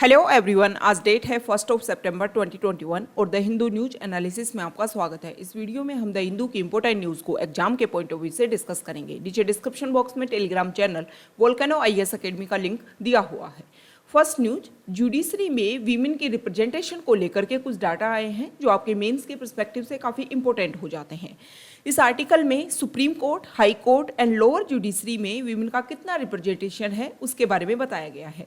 Hello everyone, आज date है 1 सितंबर 2021 और द हिंदू न्यूज एनालिसिस में आपका स्वागत है। इस वीडियो में हम द हिंदू की इंपॉर्टेंट न्यूज़ को एग्जाम के पॉइंट ऑफ व्यू से डिस्कस करेंगे। नीचे डिस्क्रिप्शन बॉक्स में Telegram channel volcano IAS academy का लिंक दिया हुआ है। फर्स्ट न्यूज, जुडिशरी में वीमेन की रिप्रेजेंटेशन को लेकर के कुछ डाटा आए हैं जो आपके मेंस के पर्सपेक्टिव से काफ़ी इंपॉर्टेंट हो जाते हैं। इस आर्टिकल में supreme court, high court and lower judiciary में वीमेन का कितना रिप्रेजेंटेशन है उसके बारे में बताया गया है।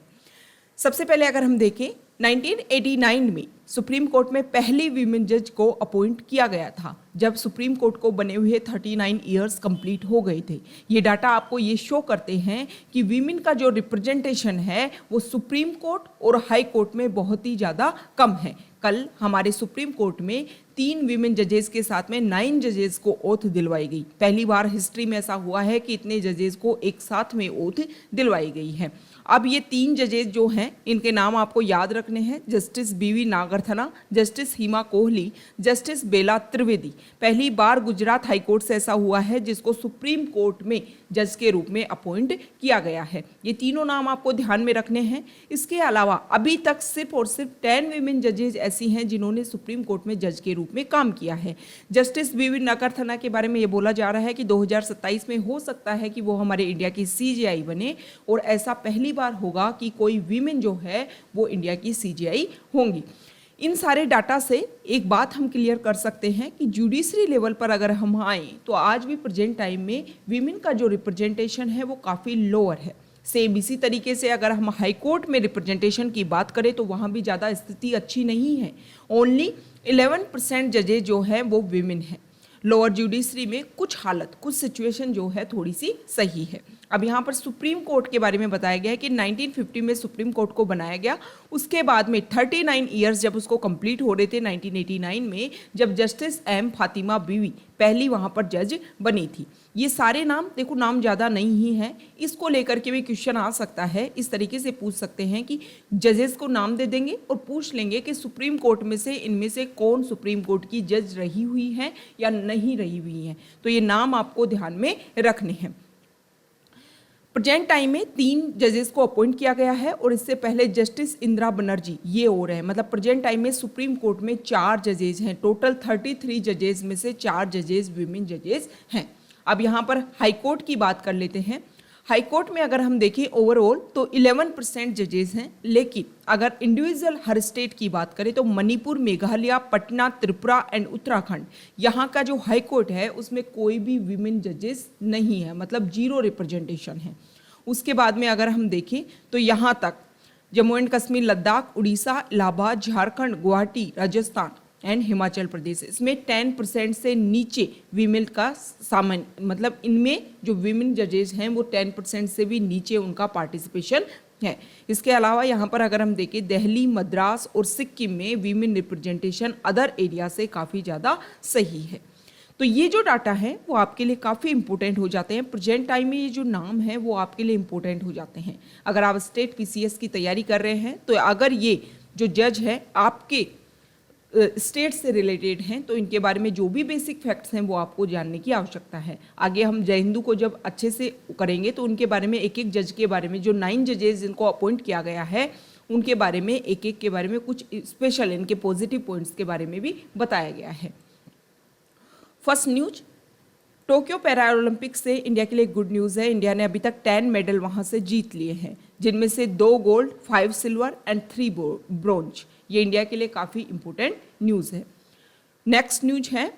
सबसे पहले अगर हम देखें 1989 में सुप्रीम कोर्ट में पहली वीमेन जज को अपॉइंट किया गया था, जब सुप्रीम कोर्ट को बने हुए 39 ईयर्स कंप्लीट हो गए थे। ये डाटा आपको ये शो करते हैं कि वीमेन का जो रिप्रेजेंटेशन है वो सुप्रीम कोर्ट और हाई कोर्ट में बहुत ही ज़्यादा कम है। कल हमारे सुप्रीम कोर्ट में 3 वीमेन जजेस के साथ में 9 जजेस को ओथ दिलवाई गई। पहली बार हिस्ट्री में ऐसा हुआ है कि इतने जजेस को एक साथ में ओथ दिलवाई गई है। अब ये 3 जजेस जो हैं इनके नाम आपको याद रखने हैं। जस्टिस बीवी नागरथना, जस्टिस हिमा कोहली, जस्टिस बेला त्रिवेदी। पहली बार गुजरात हाई कोर्ट से ऐसा हुआ है जिसको सुप्रीम कोर्ट में जज के रूप में अपॉइंट किया गया है। ये तीनों नाम आपको ध्यान में रखने हैं। इसके अलावा अभी तक सिर्फ और सिर्फ 10 वीमेन जजेस ऐसी हैं जिन्होंने सुप्रीम कोर्ट में जज के रूप में काम किया है। जस्टिस बीवी नागरथना के बारे में ये बोला जा रहा है कि 2027 में हो सकता है कि वो हमारे इंडिया की सीजेआई बने और ऐसा पहली बार होगा कि कोई वीमेन जो है वो इंडिया की सीजेआई होंगी। इन सारे डाटा से एक बात हम क्लियर कर सकते हैं कि जुडिशरी लेवल पर अगर हम आएँ तो आज भी प्रेजेंट टाइम में वीमेन का जो रिप्रेजेंटेशन है वो काफ़ी लोअर है। सेम इसी तरीके से अगर हम हाई कोर्ट में रिप्रेजेंटेशन की बात करें तो वहाँ भी ज़्यादा स्थिति अच्छी नहीं है। ओनली 11% जजेज जो हैं वो वीमेन हैं। लोअर जुडिशरी में कुछ हालत, कुछ सिचुएशन जो है थोड़ी सी सही है। अब यहाँ पर सुप्रीम कोर्ट के बारे में बताया गया है कि 1950 में सुप्रीम कोर्ट को बनाया गया। उसके बाद में 39 ईयर्स जब उसको कंप्लीट हो रहे थे 1989 में, जब जस्टिस एम फातिमा बीवी पहली वहाँ पर जज बनी थी। ये सारे नाम देखो, नाम ज़्यादा नहीं ही हैं। इसको लेकर के भी क्वेश्चन आ सकता है। इस तरीके से पूछ सकते हैं कि जजेस को नाम दे देंगे और पूछ लेंगे कि सुप्रीम कोर्ट में से इनमें से कौन सुप्रीम कोर्ट की जज रही हुई हैं या नहीं रही हुई हैं। तो ये नाम आपको ध्यान में रखने हैं। प्रेजेंट टाइम में 3 जजेस को अपॉइंट किया गया है और इससे पहले जस्टिस इंदिरा बनर्जी ये हो रहे हैं। मतलब प्रेजेंट टाइम में सुप्रीम कोर्ट में 4 जजेस हैं। टोटल 33 जजेस में से 4 जजेस वीमेन जजेस हैं। अब यहाँ पर हाई कोर्ट की बात कर लेते हैं। हाई कोर्ट में अगर हम देखें ओवरऑल तो 11% जजेस हैं, लेकिन अगर इंडिविजुअल हर स्टेट की बात करें तो मणिपुर, मेघालय, पटना, त्रिपुरा एंड उत्तराखंड, यहाँ का जो हाई कोर्ट है उसमें कोई भी वीमेन जजेस नहीं है, मतलब 0 रिप्रेजेंटेशन है। उसके बाद में अगर हम देखें तो यहाँ तक जम्मू एंड कश्मीर, लद्दाख, उड़ीसा, इलाहाबाद, झारखंड, गुवाहाटी, राजस्थान एंड हिमाचल प्रदेश, इसमें 10% से नीचे वीमेन का सामान्य, मतलब इनमें जो वीमेन जजेस हैं वो 10% से भी नीचे उनका पार्टिसिपेशन है। इसके अलावा यहाँ पर अगर हम देखें दिल्ली, मद्रास और सिक्किम में वीमेन रिप्रेजेंटेशन अदर एरिया से काफ़ी ज़्यादा सही है। तो ये जो डाटा है वो आपके लिए काफ़ी इंपॉर्टेंट हो जाते हैं। प्रेजेंट टाइम में ये जो नाम है वो आपके लिए इंपॉर्टेंट हो जाते हैं। अगर आप स्टेट पीसीएस की तैयारी कर रहे हैं तो अगर ये जो जज है आपके स्टेट से रिलेटेड हैं तो इनके बारे में जो भी बेसिक फैक्ट्स हैं वो आपको जानने की आवश्यकता है। आगे हम जय हिंदू को जब अच्छे से करेंगे तो उनके बारे में एक एक जज के बारे में, जो 9 जजेस जिनको अपॉइंट किया गया है उनके बारे में एक एक के बारे में कुछ स्पेशल इनके पॉजिटिव पॉइंट्स के बारे में भी बताया गया है। First news, Tokyo para Olympic से इंडिया के लिए गुड न्यूज़ है। इंडिया ने अभी तक 10 मेडल वहाँ से जीत लिए हैं, जिनमें से 2 गोल्ड, 5 सिल्वर एंड 3 ब्रोंज। ये इंडिया के लिए काफ़ी इंपॉर्टेंट न्यूज़ है। नेक्स्ट न्यूज है,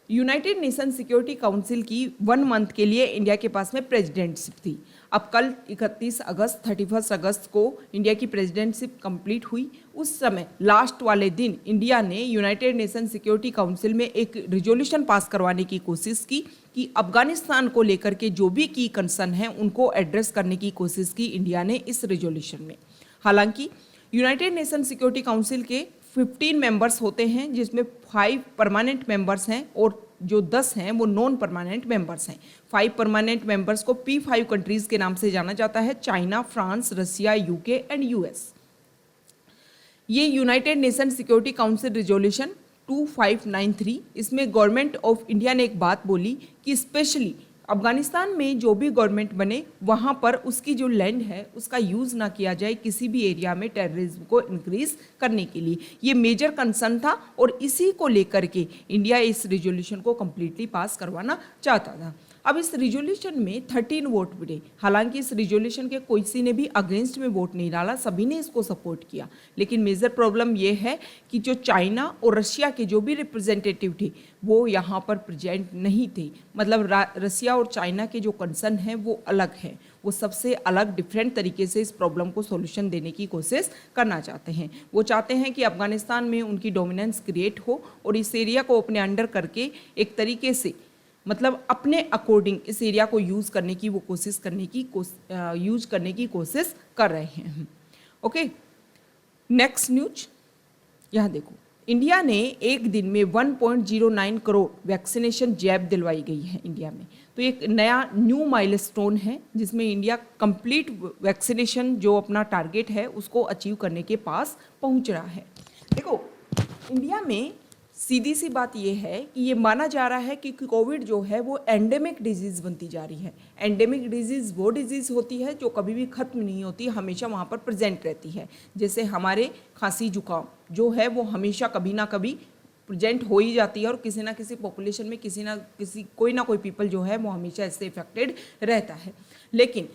यूनाइटेड नेशन सिक्योरिटी काउंसिल की 1 मंथ के लिए इंडिया के पास में प्रेसिडेंटशिप थी। अब कल 31 अगस्त को इंडिया की प्रेसिडेंटशिप कंप्लीट हुई। उस समय लास्ट वाले दिन इंडिया ने यूनाइटेड नेशन सिक्योरिटी काउंसिल में एक रिजोल्यूशन पास करवाने की कोशिश की कि अफगानिस्तान को लेकर के जो भी की कंसर्न है उनको एड्रेस करने की कोशिश की इंडिया ने इस रिजोल्यूशन में। हालांकि यूनाइटेड नेशन सिक्योरिटी काउंसिल के 15 मेंबर्स होते हैं, जिसमें 5 परमानेंट मेंबर्स हैं और जो 10 हैं वो नॉन परमानेंट मेंबर्स हैं। 5 परमानेंट मेंबर्स को P5 कंट्रीज़ के नाम से जाना जाता है: China, France, Russia, UK and US. ये United Nation Security Council resolution 2593, इसमें गवर्नमेंट ऑफ इंडिया ने एक बात बोली कि स्पेशली अफगानिस्तान में जो भी गवर्नमेंट बने वहाँ पर उसकी जो लैंड है उसका यूज़ ना किया जाए किसी भी एरिया में टेररिज्म को इंक्रीज करने के लिए। ये मेजर कंसर्न था और इसी को लेकर के इंडिया इस रिजोल्यूशन को कम्प्लीटली पास करवाना चाहता था। अब इस रिजोल्यूशन में 13 वोट मिले। हालांकि इस रिजोल्यूशन के किसी ने भी अगेंस्ट में वोट नहीं डाला, सभी ने इसको सपोर्ट किया। लेकिन मेजर प्रॉब्लम ये है कि जो चाइना और रशिया के जो भी रिप्रेजेंटेटिव थे वो यहाँ पर प्रेजेंट नहीं थे। मतलब रशिया और चाइना के जो कंसर्न हैं वो अलग हैं, वो सबसे अलग डिफरेंट तरीके से इस प्रॉब्लम को सॉल्यूशन देने की कोशिश करना चाहते हैं। वो चाहते हैं कि अफगानिस्तान में उनकी डोमिनेंस क्रिएट हो और इस एरिया को अपने अंडर करके एक तरीके से मतलब अपने अकॉर्डिंग इस एरिया को यूज़ करने की वो कोशिश करने की कोशिश कर रहे हैं। ओके, नेक्स्ट न्यूज यहाँ देखो। इंडिया ने एक दिन में 1.09 करोड़ वैक्सीनेशन जैब दिलवाई गई है इंडिया में। तो एक नया न्यू माइलस्टोन है जिसमें इंडिया कंप्लीट वैक्सीनेशन जो अपना टारगेट है उसको अचीव करने के पास पहुंच रहा है। देखो, इंडिया में सीधी सी बात यह है कि ये माना जा रहा है कि कोविड जो है वो एंडेमिक डिजीज़ बनती जा रही है। एंडेमिक डिजीज़ वो डिजीज़ होती है जो कभी भी ख़त्म नहीं होती, हमेशा वहाँ पर प्रेजेंट रहती है। जैसे हमारे खांसी जुकाम जो है वो हमेशा कभी ना कभी प्रेजेंट हो ही जाती है और किसी ना किसी पॉपुलेशन में कोई ना कोई पीपल जो है वो हमेशा इससे इफेक्टेड रहता है। लेकिन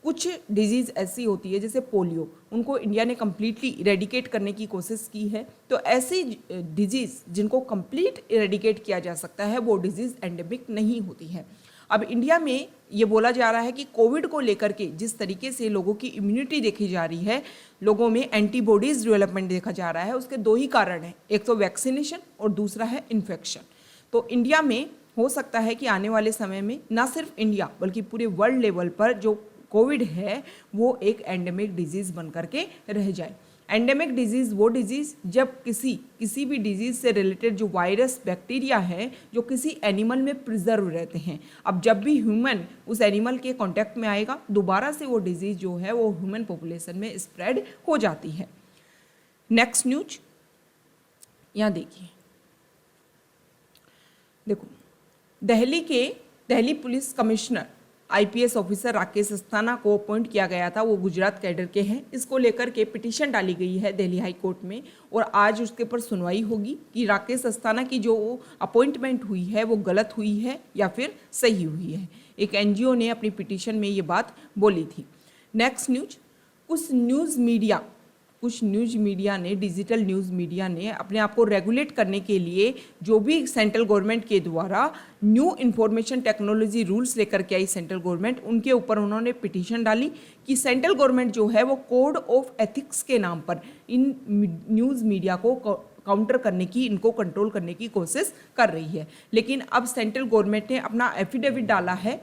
कुछ डिजीज़ ऐसी होती है जैसे पोलियो, उनको इंडिया ने कम्प्लीटली इरेडिकेट करने की कोशिश की है। तो ऐसी डिजीज़ जिनको कंप्लीट इरेडिकेट किया जा सकता है वो डिजीज़ एंडेमिक नहीं होती है। अब इंडिया में ये बोला जा रहा है कि कोविड को लेकर के जिस तरीके से लोगों की इम्यूनिटी देखी जा रही है, लोगों में एंटीबॉडीज़ डेवलपमेंट देखा जा रहा है, उसके दो ही कारण हैं, एक तो वैक्सीनेशन और दूसरा है इन्फेक्शन। तो इंडिया में हो सकता है कि आने वाले समय में ना सिर्फ इंडिया बल्कि पूरे वर्ल्ड लेवल पर जो कोविड है वो एक एंडेमिक डिजीज़ बन करके रह जाए। एंडेमिक डिजीज़ वो डिजीज़ जब किसी भी डिजीज़ से रिलेटेड जो वायरस बैक्टीरिया है जो किसी एनिमल में प्रिजर्व रहते हैं, अब जब भी ह्यूमन उस एनिमल के कांटेक्ट में आएगा दोबारा से वो डिजीज़ जो है वो ह्यूमन पॉपुलेशन में स्प्रेड हो जाती है। नेक्स्ट न्यूज यहाँ देखिए। देखो, Delhi police commissioner IPS officer Rakesh Asthana को अपॉइंट किया गया था, वो गुजरात कैडर के हैं। इसको लेकर के पिटीशन डाली गई है दिल्ली हाई कोर्ट में और आज उसके ऊपर सुनवाई होगी कि राकेश अस्थाना की जो अपॉइंटमेंट हुई है वो गलत हुई है या फिर सही हुई है। एक एनजीओ ने अपनी पिटीशन में ये बात बोली थी। नेक्स्ट न्यूज, कुछ न्यूज़ मीडिया ने डिजिटल न्यूज़ मीडिया ने अपने आप को रेगुलेट करने के लिए जो भी सेंट्रल गवर्नमेंट के द्वारा न्यू इन्फॉर्मेशन टेक्नोलॉजी रूल्स लेकर के आई सेंट्रल गवर्नमेंट, उनके ऊपर उन्होंने पिटीशन डाली कि सेंट्रल गवर्नमेंट जो है वो कोड ऑफ एथिक्स के नाम पर इन न्यूज़ मीडिया को काउंटर करने की, इनको कंट्रोल करने की कोशिश कर रही है। लेकिन अब सेंट्रल गवर्नमेंट ने अपना एफिडेविट डाला है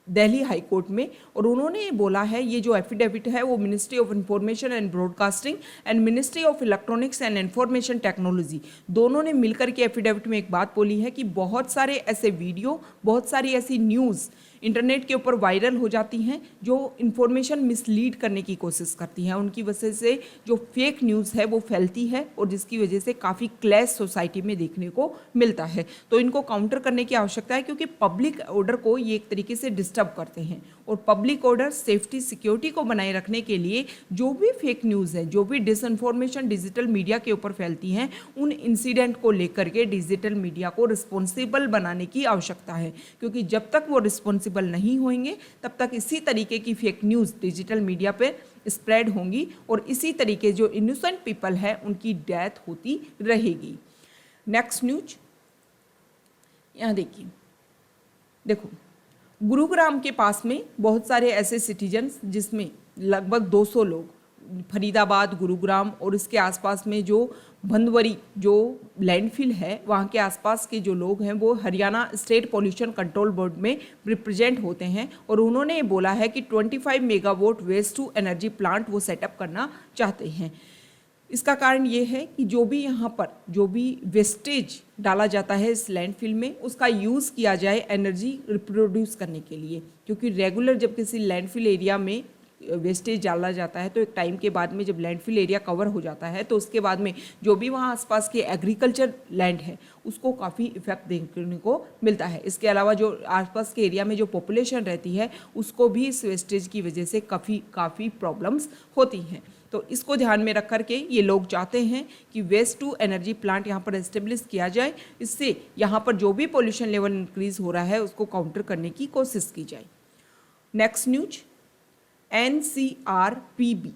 दिल्ली हाई कोर्ट में और उन्होंने ये बोला है, ये जो एफिडेविट है वो ministry of information and broadcasting and ministry of electronics and information technology दोनों ने मिलकर के एफिडेविट में एक बात बोली है कि बहुत सारे ऐसे वीडियो, बहुत सारी ऐसी न्यूज़ इंटरनेट के ऊपर वायरल हो जाती हैं जो इन्फॉर्मेशन मिसलीड करने की कोशिश करती हैं। उनकी वजह से जो फेक न्यूज़ है वो फैलती है और जिसकी वजह से काफ़ी क्लैश सोसाइटी में देखने को मिलता है। तो इनको काउंटर करने की आवश्यकता है क्योंकि पब्लिक ऑर्डर को ये एक तरीके से डिस्टर्ब करते हैं और पब्लिक ऑर्डर, सेफ्टी, सिक्योरिटी को बनाए रखने के लिए जो भी फेक न्यूज़ है, जो भी डिसइंफॉर्मेशन डिजिटल मीडिया के ऊपर फैलती हैं, उन इंसिडेंट को लेकर के डिजिटल मीडिया को रिस्पॉन्सिबल बनाने की आवश्यकता है। क्योंकि जब तक वो रिस्पॉन्सिबल नहीं होंगे तब तक इसी तरीके की फेक न्यूज़ डिजिटल मीडिया पे स्प्रेड होंगी और इसी तरीके जो इनोसेंट पीपल है उनकी डेथ होती रहेगी। नेक्स्ट न्यूज यहाँ देखिए। देखो, गुरुग्राम के पास में बहुत सारे ऐसे सिटीजन्स जिसमें लगभग 200 लोग, फरीदाबाद, गुरुग्राम और इसके आसपास में जो भंदवरी जो लैंडफिल है वहाँ के आसपास के जो लोग हैं वो Haryana state pollution control board में रिप्रेजेंट होते हैं और उन्होंने ये बोला है कि 25 megawatt waste to energy plant वो सेटअप करना चाहते हैं। इसका कारण ये है कि जो भी यहाँ पर जो भी वेस्टेज डाला जाता है इस लैंडफिल में उसका यूज़ किया जाए एनर्जी रिप्रोड्यूस करने के लिए। क्योंकि रेगुलर जब किसी लैंडफिल एरिया में वेस्टेज डाला जाता है तो एक टाइम के बाद में जब लैंडफिल एरिया कवर हो जाता है तो उसके बाद में जो भी वहाँ आसपास के एग्रीकल्चर लैंड है उसको काफ़ी इफेक्ट देखने को मिलता है। इसके अलावा जो आसपास के एरिया में जो पॉपुलेशन रहती है उसको भी इस वेस्टेज की वजह से काफ़ी प्रॉब्लम्स होती हैं। तो इसको ध्यान में रख कर के ये लोग चाहते हैं कि वेस्ट टू एनर्जी प्लांट यहाँ पर एस्टेब्लिश किया जाए, इससे यहाँ पर जो भी पोल्यूशन लेवल इंक्रीज हो रहा है उसको काउंटर करने की कोशिश की जाए। Next news, NCRPB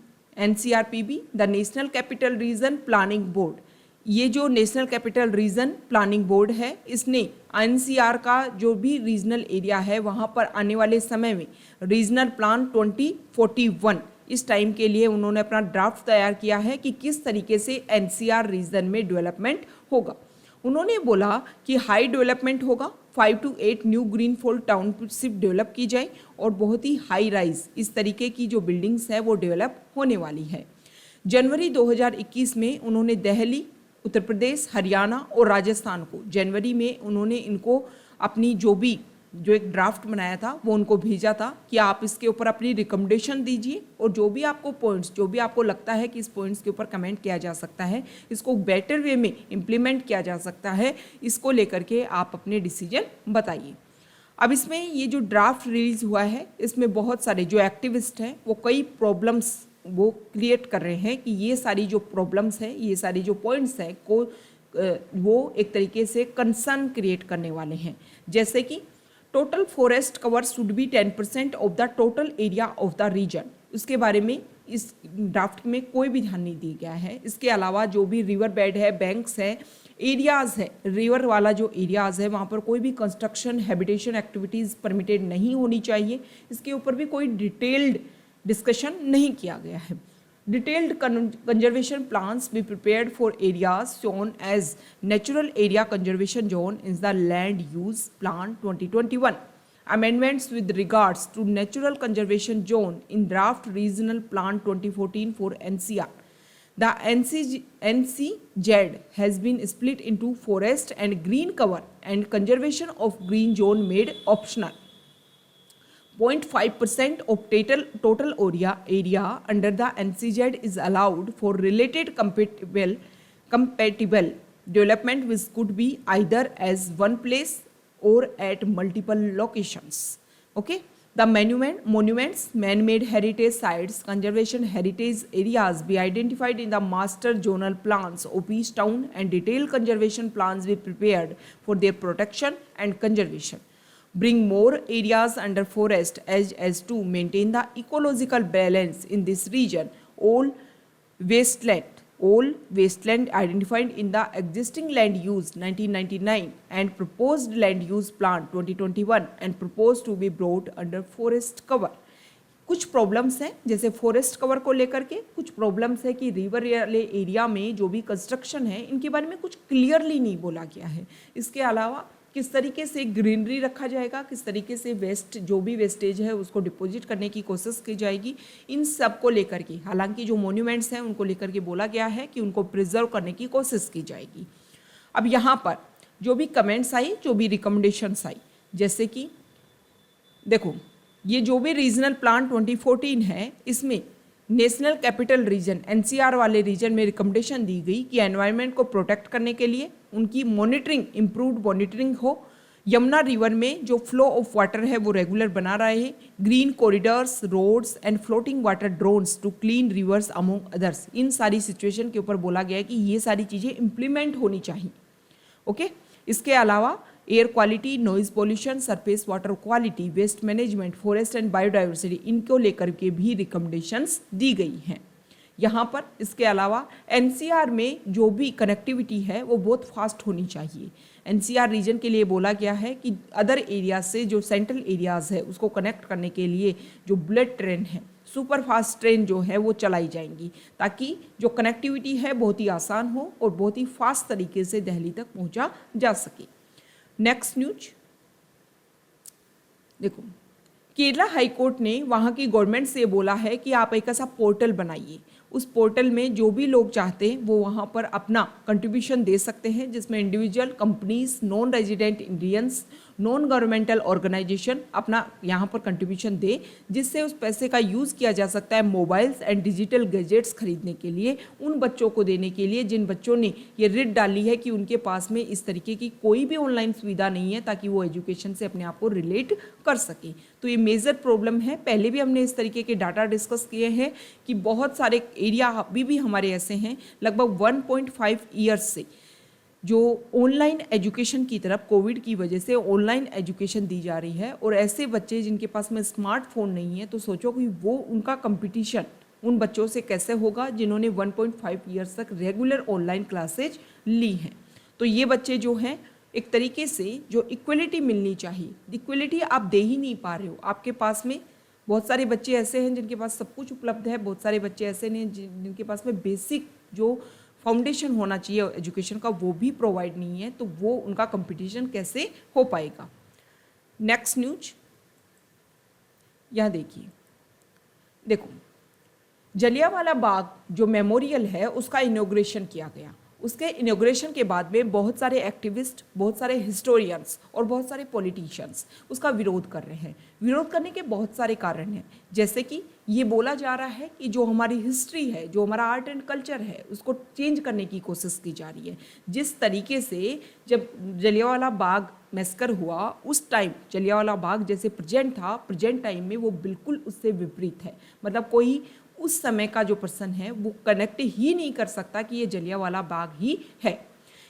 the National Capital Region Planning Board. ये जो National Capital Region Planning Board है इसने एनसीआर का जो भी रीजनल एरिया है वहाँ पर आने वाले समय में रीजनल प्लान 2041 इस टाइम के लिए उन्होंने अपना ड्राफ्ट तैयार किया है कि किस तरीके से एनसीआर रीजन में डेवलपमेंट होगा। उन्होंने बोला कि हाई डेवलपमेंट होगा, 5 to 8 new greenfield township develop की जाए और बहुत ही हाई राइज इस तरीके की जो बिल्डिंग्स है वो डेवलप होने वाली है। जनवरी 2021 में उन्होंने दिल्ली, उत्तर प्रदेश, हरियाणा और राजस्थान को जनवरी में उन्होंने इनको अपनी जो एक ड्राफ्ट बनाया था वो उनको भेजा था कि आप इसके ऊपर अपनी रिकमेंडेशन दीजिए और जो भी आपको पॉइंट्स, जो भी आपको लगता है कि इस पॉइंट्स के ऊपर कमेंट किया जा सकता है, इसको बेटर वे में इम्प्लीमेंट किया जा सकता है, इसको लेकर के आप अपने डिसीजन बताइए। अब इसमें ये जो ड्राफ्ट रिलीज हुआ है इसमें बहुत सारे जो एक्टिविस्ट हैं वो कई प्रॉब्लम्स वो क्रिएट कर रहे हैं कि ये सारी जो प्रॉब्लम्स है, ये सारी जो पॉइंट्स हैं को वो एक तरीके से कंसर्न क्रिएट करने वाले हैं। जैसे कि total forest cover should be 10% of the total area of the region, उसके बारे में इस ड्राफ्ट में कोई भी ध्यान नहीं दिया गया है। इसके अलावा जो भी रिवर बेड है, बैंक्स है, एरियाज़ है, रिवर वाला जो एरियाज़ है वहाँ पर कोई भी कंस्ट्रक्शन, हैबिटेशन एक्टिविटीज़ परमिटेड नहीं होनी चाहिए, इसके ऊपर भी कोई डिटेल्ड डिस्कशन नहीं किया गया है। Detailed conservation plans be prepared for areas shown as natural area conservation zone in the land use plan 2021. Amendments with regards to natural conservation zone in draft regional plan 2014 for NCR. The NCZ has been split into forest and green cover and conservation of green zone made optional. 0.5% of total area under the NCZ is allowed for related compatible development which could be either as one place or at multiple locations. Okay. The monuments, man-made heritage sites, conservation heritage areas be identified in the master zonal plans of each town and detailed conservation plans be prepared for their protection and conservation. Bring more areas under forest as to maintain the ecological balance in this region. All wasteland identified in the existing land use 1999 and proposed land use plan 2021 and proposed to be brought under forest cover. कुछ problems हैं जैसे forest cover को लेकर के, कुछ problems है कि river वाले एरिया में जो भी कंस्ट्रक्शन है इनके बारे में कुछ क्लियरली नहीं बोला गया है। इसके अलावा किस तरीके से ग्रीनरी रखा जाएगा, किस तरीके से जो भी वेस्टेज है उसको डिपॉजिट करने की कोशिश की जाएगी, इन सब को लेकर के, हालांकि जो मोन्यूमेंट्स हैं उनको लेकर के बोला गया है कि उनको प्रिजर्व करने की कोशिश की जाएगी। अब यहाँ पर जो भी कमेंट्स आई, जो भी रिकमेंडेशंस आई, जैसे कि देखो ये जो भी रीजनल प्लान 2014 है इसमें नेशनल कैपिटल रीजन एनसीआर वाले रीजन में रिकमेंडेशन दी गई कि एनवायरनमेंट को प्रोटेक्ट करने के लिए उनकी मॉनिटरिंग, इम्प्रूव्ड मॉनिटरिंग हो, यमुना रिवर में जो फ्लो ऑफ वाटर है वो रेगुलर बना रहे, green corridors, roads and floating water drones to clean rivers among others. इन सारी सिचुएशन के ऊपर बोला गया है कि ये सारी चीज़ें इम्प्लीमेंट होनी चाहिए। ओके। इसके अलावा air quality, noise pollution, surface water quality, waste management, forest and biodiversity, इनको लेकर के भी रिकमेंडेशंस दी गई हैं यहाँ पर। इसके अलावा एनसीआर में जो भी कनेक्टिविटी है वो बहुत फास्ट होनी चाहिए। एनसीआर रीजन के लिए बोला गया है कि अदर एरियाज से जो सेंट्रल एरियाज़ है उसको कनेक्ट करने के लिए जो बुलेट ट्रेन है, सुपर फास्ट ट्रेन जो है वो चलाई जाएंगी ताकि जो कनेक्टिविटी है बहुत ही आसान हो और बहुत ही फास्ट तरीके से दिल्ली तक पहुँचा जा सके। नेक्स्ट न्यूज देखो, केरला हाई कोर्ट ने वहाँ की गवर्नमेंट से बोला है कि आप एक ऐसा पोर्टल बनाइए, उस पोर्टल में जो भी लोग चाहते हैं वो वहाँ पर अपना कंट्रीब्यूशन दे सकते हैं, जिसमें individual, companies, non resident Indians, non governmental organisation अपना यहाँ पर कंट्रीब्यूशन दे, जिससे उस पैसे का यूज़ किया जा सकता है मोबाइल्स एंड डिजिटल गैजेट्स खरीदने के लिए, उन बच्चों को देने के लिए जिन बच्चों ने ये रिट डाली है कि उनके पास में इस तरीके की कोई भी ऑनलाइन सुविधा नहीं है, ताकि वो एजुकेशन से अपने आप को रिलेट कर सके। तो ये मेजर प्रॉब्लम है। पहले भी हमने इस तरीके के डाटा डिस्कस किए हैं कि बहुत सारे एरिया अभी भी हमारे ऐसे हैं, लगभग 1.5 ईयर्स से जो ऑनलाइन एजुकेशन की तरफ कोविड की वजह से ऑनलाइन एजुकेशन दी जा रही है, और ऐसे बच्चे जिनके पास में स्मार्टफोन नहीं है, तो सोचो कि वो उनका कंपटीशन उन बच्चों से कैसे होगा जिन्होंने 1.5 ईयर्स तक रेगुलर ऑनलाइन क्लासेज ली हैं। तो ये बच्चे जो हैं एक तरीके से जो इक्वलिटी मिलनी चाहिए, इक्वलिटी आप दे ही नहीं पा रहे हो। आपके पास में बहुत सारे बच्चे ऐसे हैं जिनके पास सब कुछ उपलब्ध है, बहुत सारे बच्चे ऐसे हैं जिनके पास में बेसिक जो फाउंडेशन होना चाहिए एजुकेशन का वो भी प्रोवाइड नहीं है, तो वो उनका कंपटीशन कैसे हो पाएगा। नेक्स्ट न्यूज यहाँ देखिए, देखो जलियांवाला बाग जो मेमोरियल है उसका इनॉग्रेशन किया गया। उसके इनॉग्रेशन के बाद में बहुत सारे एक्टिविस्ट, बहुत सारे हिस्टोरियंस और बहुत सारे पॉलिटिशियंस उसका विरोध कर रहे हैं। विरोध करने के बहुत सारे कारण हैं, जैसे कि ये बोला जा रहा है कि जो हमारी हिस्ट्री है, जो हमारा आर्ट एंड कल्चर है, उसको चेंज करने की कोशिश की जा रही है। जिस तरीके से जब जलियांवाला बाग मैस्कर हुआ उस टाइम जलियांवाला बाग जैसे प्रेजेंट था, प्रेजेंट टाइम में वो बिल्कुल उससे विपरीत है। मतलब कोई उस समय का जो पर्सन है वो कनेक्ट ही नहीं कर सकता कि ये जलियांवाला बाग ही है।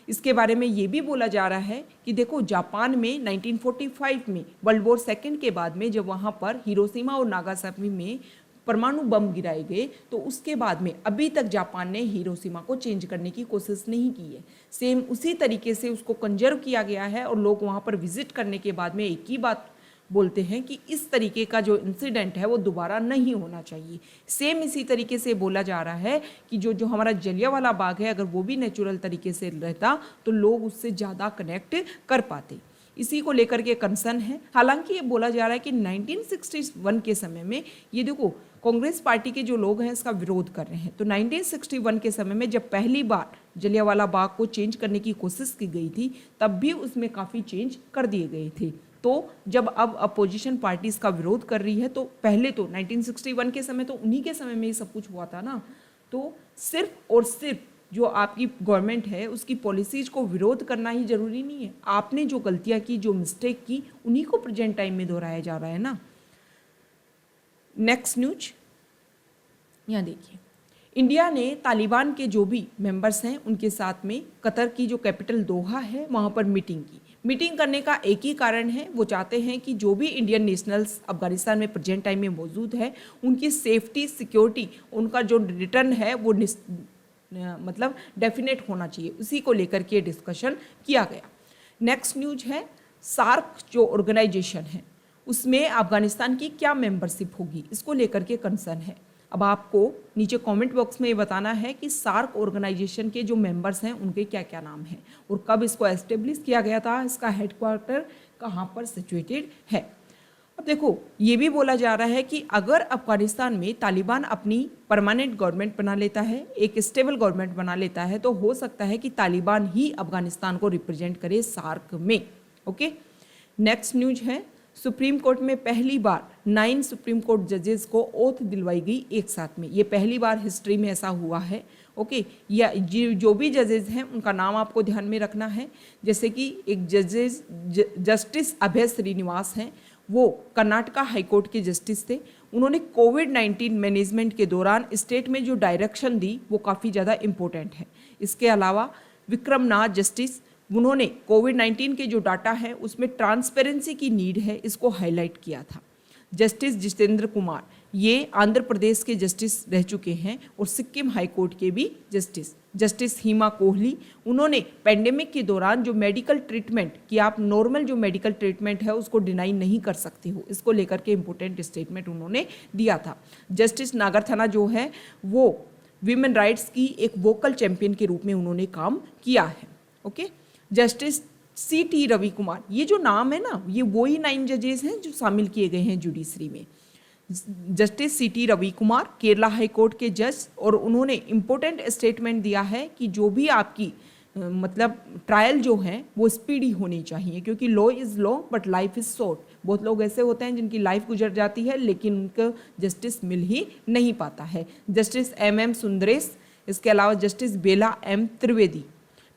इसके बारे में ये भी बोला जा रहा है कि देखो जापान में 1945 में वर्ल्ड वॉर सेकेंड के बाद में जब वहाँ पर हिरोशिमा और नागासाकी में परमाणु बम गिराए गए, तो उसके बाद में अभी तक जापान ने हिरोशिमा को चेंज करने की कोशिश नहीं की है। सेम उसी तरीके से उसको कंजर्व किया गया है, और लोग वहाँ पर विजिट करने के बाद में एक ही बात बोलते हैं कि इस तरीके का जो इंसिडेंट है वो दोबारा नहीं होना चाहिए। सेम इसी तरीके से बोला जा रहा है कि जो हमारा जलियांवाला बाग है, अगर वो भी नेचुरल तरीके से रहता तो लोग उससे ज़्यादा कनेक्ट कर पाते। इसी को लेकर के कंसर्न है। हालांकि ये बोला जा रहा है कि 1961 के समय में, ये देखो कांग्रेस पार्टी के जो लोग हैं इसका विरोध कर रहे हैं, तो 1961 के समय में जब पहली बार जलियांवाला बाग को चेंज करने की कोशिश की गई थी, तब भी उसमें काफ़ी चेंज कर दिए गए थे। तो जब अब अपोजिशन पार्टी इसका विरोध कर रही है, तो पहले तो 1961 के समय तो उन्हीं के समय में ही सब कुछ हुआ था ना। तो सिर्फ और सिर्फ जो आपकी गवर्नमेंट है उसकी पॉलिसीज को विरोध करना ही जरूरी नहीं है। आपने जो गलतियां की, जो मिस्टेक की, उन्हीं को प्रेजेंट टाइम में दोहराया जा रहा है ना। नेक्स्ट न्यूज यहाँ देखिए, इंडिया ने तालिबान के जो भी मेंबर्स हैं उनके साथ में कतर की जो कैपिटल दोहा है वहाँ पर मीटिंग की। मीटिंग करने का एक ही कारण है, वो चाहते हैं कि जो भी इंडियन नेशनल्स अफगानिस्तान में प्रेजेंट टाइम में मौजूद है उनकी सेफ्टी, सिक्योरिटी, उनका जो रिटर्न है वो मतलब डेफिनेट होना चाहिए। उसी को लेकर के डिस्कशन किया गया। नेक्स्ट न्यूज है, सार्क जो ऑर्गेनाइजेशन है उसमें अफगानिस्तान की क्या मेंबरशिप होगी, इसको लेकर के कंसर्न है। अब आपको नीचे कमेंट बॉक्स में ये बताना है कि सार्क ऑर्गेनाइजेशन के जो मेंबर्स हैं उनके क्या क्या नाम हैं और कब इसको एस्टेब्लिश किया गया था, इसका हेडक्वार्टर कहाँ पर सिचुएटेड है। अब देखो ये भी बोला जा रहा है कि अगर अफगानिस्तान में तालिबान अपनी परमानेंट गवर्नमेंट बना लेता है, एक स्टेबल गवर्नमेंट बना लेता है, तो हो सकता है कि तालिबान ही अफगानिस्तान को रिप्रेजेंट करे सार्क में। ओके, नेक्स्ट न्यूज है, सुप्रीम कोर्ट में पहली बार 9 सुप्रीम कोर्ट जजेस को ओथ दिलवाई गई एक साथ में। ये पहली बार हिस्ट्री में ऐसा हुआ है। ओके, या जो भी जजेस हैं उनका नाम आपको ध्यान में रखना है। जैसे कि एक जस्टिस अभय श्रीनिवास हैं, वो कर्नाटका हाईकोर्ट के जस्टिस थे। उन्होंने कोविड-19 मैनेजमेंट के दौरान स्टेट में जो डायरेक्शन दी वो काफ़ी ज़्यादा इम्पोर्टेंट है। इसके अलावा विक्रमनाथ जस्टिस, उन्होंने कोविड-19 के जो डाटा है उसमें ट्रांसपेरेंसी की नीड है, इसको हाईलाइट किया था। जस्टिस जितेंद्र कुमार, ये आंध्र प्रदेश के जस्टिस रह चुके हैं और सिक्किम हाई कोर्ट के भी जस्टिस। जस्टिस हिमा कोहली, उन्होंने पेंडेमिक के दौरान जो मेडिकल ट्रीटमेंट, कि आप नॉर्मल जो मेडिकल ट्रीटमेंट है उसको डिनाई नहीं कर सकते हो, इसको लेकर के इम्पोर्टेंट स्टेटमेंट उन्होंने दिया था। जस्टिस नागरथना जो है वो वीमेन राइट्स की एक वोकल चैंपियन के रूप में उन्होंने काम किया है। Okay, justice CT Ravi Kumar, ये जो नाम है ना, ये वही 9 जजेस हैं जो शामिल किए गए हैं जुडिशरी में। Justice CT Ravi Kumar Kerala high court के जज, और उन्होंने इम्पोर्टेंट स्टेटमेंट दिया है कि जो भी आपकी मतलब ट्रायल जो है वो स्पीडी होनी चाहिए, क्योंकि law is law but life is short. बहुत लोग ऐसे होते हैं जिनकी लाइफ गुजर जाती है लेकिन उनको जस्टिस मिल ही नहीं पाता है। जस्टिस एम सुंदरेश, इसके अलावा जस्टिस बेला एम त्रिवेदी,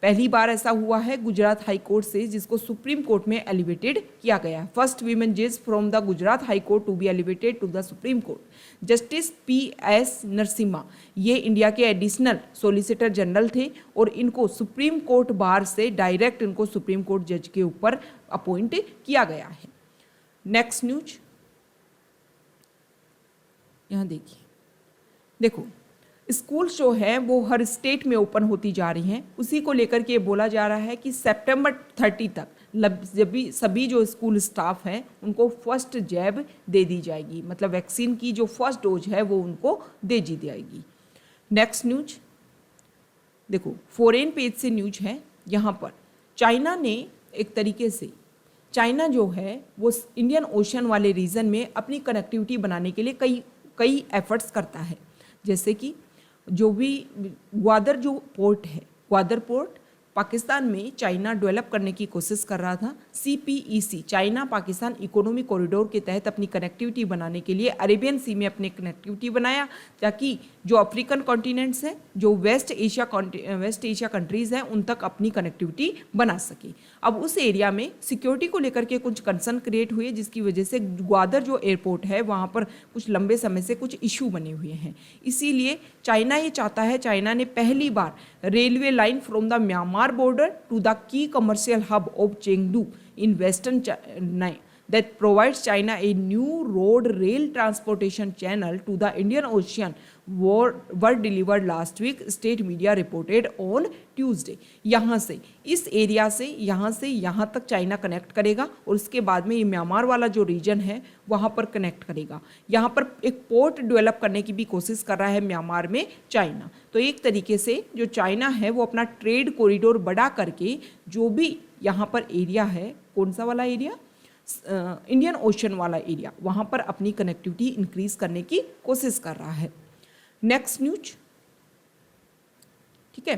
पहली बार ऐसा हुआ है गुजरात हाई कोर्ट से जिसको सुप्रीम कोर्ट में एलिवेटेड किया गया है। फर्स्ट वीमेन जज from the Gujarat high court to be elevated to the supreme court. Justice PS Narasimha, ये इंडिया के एडिशनल सॉलिसिटर जनरल थे और इनको सुप्रीम कोर्ट बार से डायरेक्ट इनको सुप्रीम कोर्ट जज के ऊपर अपॉइंट किया गया है। नेक्स्ट न्यूज यहाँ देखिए, देखो स्कूल जो है वो हर स्टेट में ओपन होती जा रही हैं, उसी को लेकर के बोला जा रहा है कि सितंबर 30 तक जब भी सभी जो स्कूल स्टाफ हैं उनको फर्स्ट जैब दे दी जाएगी, मतलब वैक्सीन की जो फर्स्ट डोज है वो उनको दे दी जाएगी। नेक्स्ट न्यूज देखो, फॉरेन पेज से न्यूज है। यहाँ पर चाइना ने एक तरीके से, चाइना जो है वो इंडियन ओशन वाले रीजन में अपनी कनेक्टिविटी बनाने के लिए कई एफर्ट्स करता है। जैसे कि जो भी ग्वादर जो पोर्ट है, ग्वादर पोर्ट पाकिस्तान में चाइना डेवलप करने की कोशिश कर रहा था। CPEC China Pakistan economic corridor के तहत अपनी कनेक्टिविटी बनाने के लिए अरेबियन सी में अपनी कनेक्टिविटी बनाया, ताकि जो अफ्रीकन कॉन्टिनेंट्स हैं, जो वेस्ट एशिया कंट्रीज़ हैं, उन तक अपनी कनेक्टिविटी बना सके। अब उस एरिया में सिक्योरिटी को लेकर के कुछ कंसर्न क्रिएट हुए, जिसकी वजह से ग्वादर जो एयरपोर्ट है वहाँ पर कुछ लंबे समय से कुछ इशू बने हुए हैं। इसीलिए चाइना ये चाहता है, चाइना ने पहली बार railway line from the Myanmar border to the key commercial hub of Chengdu in western China that provides China a new road rail transportation channel to the Indian Ocean were delivered last week, state media reported on Tuesday। यहाँ से इस area से यहाँ तक China connect करेगा और उसके बाद में ये म्यांमार वाला जो रीजन है वहाँ पर कनेक्ट करेगा। यहाँ पर एक पोर्ट डेवलप करने की भी कोशिश कर रहा है म्यांमार में चाइना। तो एक तरीके से जो चाइना है वो अपना ट्रेड कॉरिडोर बढ़ा करके जो भी यहाँ पर एरिया है, कौन सा वाला एरिया, इंडियन ओशन वाला एरिया, वहाँ पर अपनी कनेक्टिविटी इंक्रीज करने की कोशिश कर रहा है। नेक्स्ट न्यूज, ठीक है,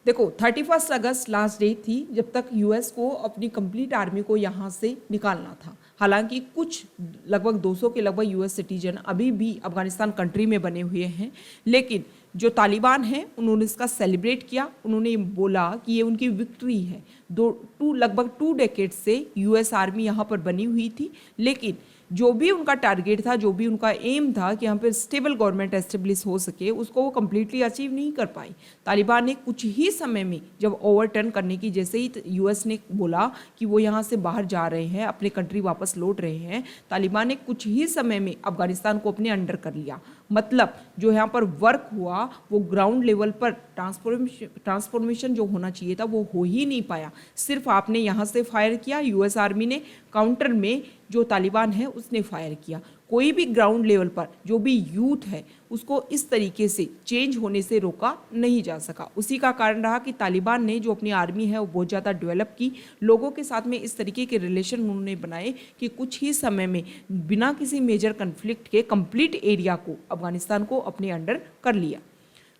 देखो 31 अगस्त लास्ट डे थी जब तक US को अपनी कंप्लीट आर्मी को यहाँ से निकालना था। हालांकि कुछ लगभग 200 के लगभग US सिटीजन अभी भी अफगानिस्तान कंट्री में बने हुए हैं, लेकिन जो तालिबान हैं उन्होंने इसका सेलिब्रेट किया। उन्होंने बोला कि ये उनकी विक्ट्री है। लगभग 2 डेकेड से US आर्मी यहाँ पर बनी हुई थी, लेकिन जो भी उनका टारगेट था, जो भी उनका एम था कि यहाँ पर स्टेबल गवर्नमेंट एस्टेब्लिश हो सके, उसको वो कम्प्लीटली अचीव नहीं कर पाई। तालिबान ने कुछ ही समय में जब ओवरटर्न करने की, जैसे ही US ने बोला कि वो यहाँ से बाहर जा रहे हैं, अपने कंट्री वापस लौट रहे हैं, तालिबान ने कुछ ही समय में अफगानिस्तान को अपने अंडर कर लिया। मतलब जो यहाँ पर वर्क हुआ वो ग्राउंड लेवल पर ट्रांसफॉर्मेशन जो होना चाहिए था वो हो ही नहीं पाया। सिर्फ आपने यहाँ से फायर किया, US आर्मी ने काउंटर में जो तालिबान है उसने फायर किया। कोई भी ग्राउंड लेवल पर जो भी यूथ है उसको इस तरीके से चेंज होने से रोका नहीं जा सका। उसी का कारण रहा कि तालिबान ने जो अपनी आर्मी है वो बहुत ज़्यादा डेवलप की, लोगों के साथ में इस तरीके के रिलेशन उन्होंने बनाए कि कुछ ही समय में बिना किसी मेजर कन्फ्लिक्ट के कंप्लीट एरिया को, अफगानिस्तान को अपने अंडर कर लिया।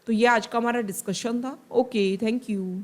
तो ये आज का हमारा डिस्कशन था। Okay, thank you.